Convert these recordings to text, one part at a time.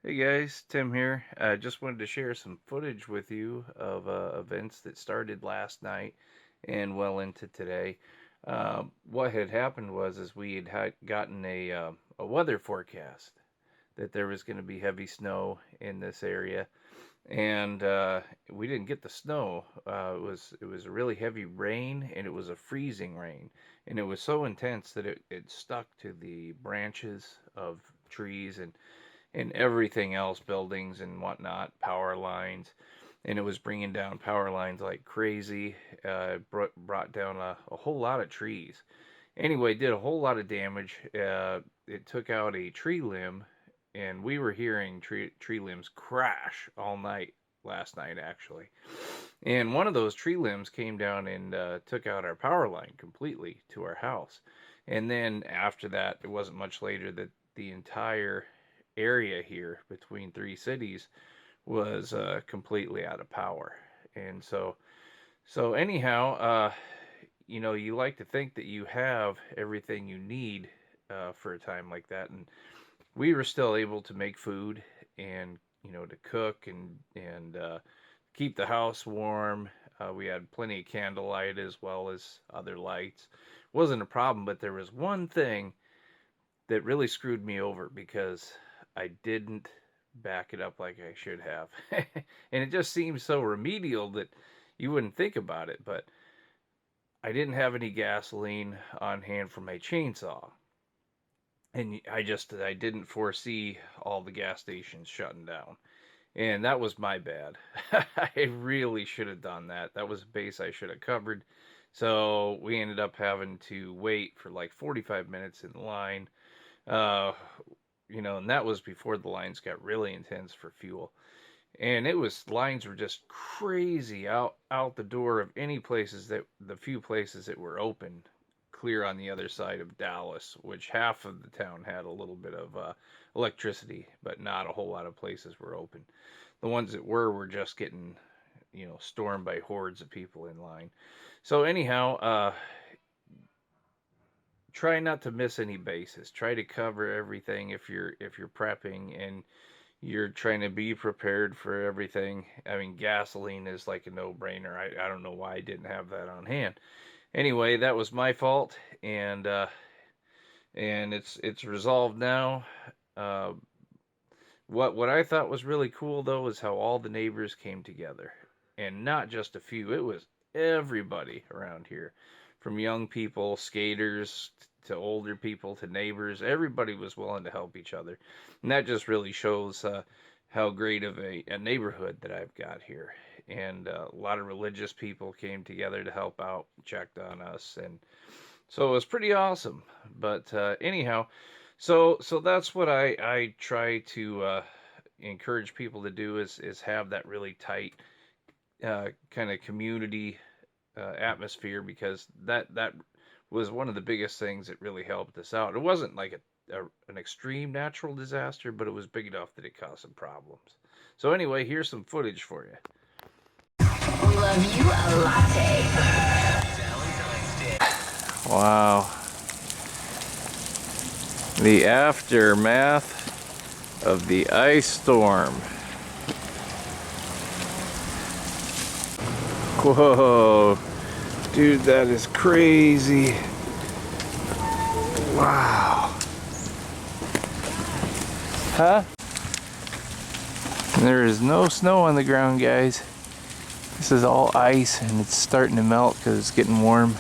Hey guys, Tim here. I just wanted to share some footage with you of events that started last night and well into today. What had happened was is we had gotten a weather forecast that there was going to be heavy snow in this area, and we didn't get the snow. It was a really heavy rain, and it was a freezing rain, and it was so intense that it stuck to the branches of trees and everything else, buildings and whatnot, power lines, and it was bringing down power lines like crazy. Brought down a whole lot of trees. Anyway, did a whole lot of damage. It took out a tree limb, and we were hearing tree limbs crash all night last night actually. And one of those tree limbs came down and took out our power line completely to our house. And then after that, it wasn't much later that the entire area here between three cities was completely out of power. And so anyhow, you like to think that you have everything you need for a time like that, and we were still able to make food and to cook and keep the house warm. We had plenty of candlelight as well as other lights. Wasn't a problem, but there was one thing that really screwed me over because I didn't back it up like I should have. And it just seems so remedial that you wouldn't think about it, but I didn't have any gasoline on hand for my chainsaw. And I didn't foresee all the gas stations shutting down. And that was my bad. I really should have done that. That was a base I should have covered. So we ended up having to wait for like 45 minutes in line. Uh, and that was before the lines got really intense for fuel. And it was lines were just crazy out the door of any places that the few places that were open, clear on the other side of Dallas, which half of the town had a little bit of electricity, but not a whole lot of places were open. The ones that were just getting stormed by hordes of people in line. So anyhow, try not to miss any bases. Try to cover everything if you're prepping and you're trying to be prepared for everything. I mean, gasoline is like a no-brainer. I don't know why I didn't have that on hand. Anyway, that was my fault, and it's resolved now. Uh, what I thought was really cool though was how all the neighbors came together, and not just a few. It was everybody around here, from young people, skaters, to older people, to neighbors. Everybody was willing to help each other, and that just really shows how great of a neighborhood that I've got here. And a lot of religious people came together to help out, checked on us, and so it was pretty awesome. But anyhow, so that's what I try to encourage people to do is have that really tight kind of community atmosphere, because that was one of the biggest things that really helped us out. It wasn't like an extreme natural disaster, but it was big enough that it caused some problems. So anyway, here's some footage for you. Love you a latte. Wow. The aftermath of the ice storm. Whoa. Dude, that is crazy. Wow. Huh? There is no snow on the ground, guys. This is all ice, and it's starting to melt because it's getting warm.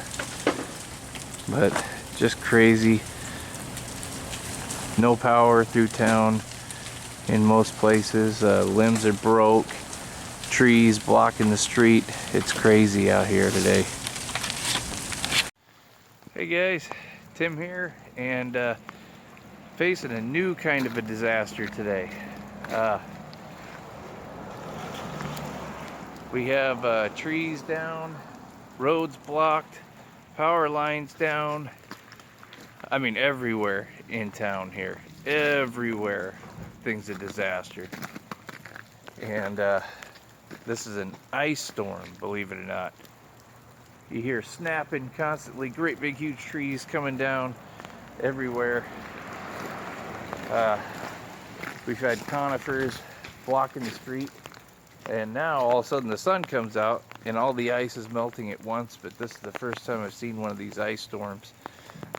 But just crazy. No power through town in most places. Limbs are broke. Trees blocking the street. It's crazy out here today. Hey guys, Tim here, and facing a new kind of a disaster today. We have trees down, roads blocked, power lines down. I mean, everywhere in town here. Everywhere. Things a disaster. And this is an ice storm, believe it or not. You hear snapping constantly, great big huge trees coming down everywhere. We've had conifers blocking the street, and now all of a sudden the sun comes out and all the ice is melting at once. But this is the first time I've seen one of these ice storms,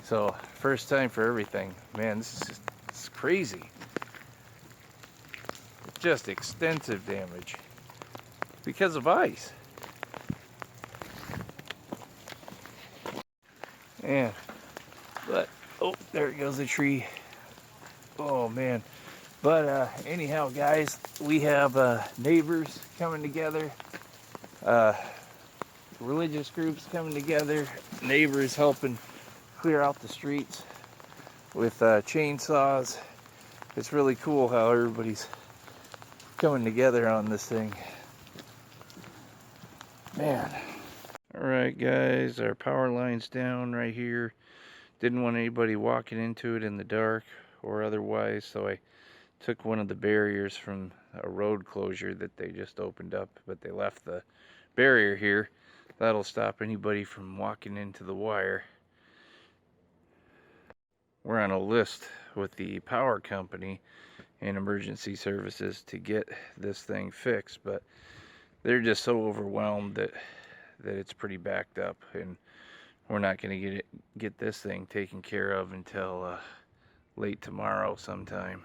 so first time for everything. Man, it's crazy. Just extensive damage because of ice. And but oh, there goes the tree. Oh man. But anyhow, guys, we have neighbors coming together, religious groups coming together, neighbors helping clear out the streets with chainsaws. It's really cool how everybody's coming together on this thing. Man. Alright guys, our power line's down right here. Didn't want anybody walking into it in the dark or otherwise, so I took one of the barriers from a road closure that they just opened up, but they left the barrier here. That'll stop anybody from walking into the wire. We're on a list with the power company and emergency services to get this thing fixed, but they're just so overwhelmed that it's pretty backed up, and we're not going to get this thing taken care of until late tomorrow sometime.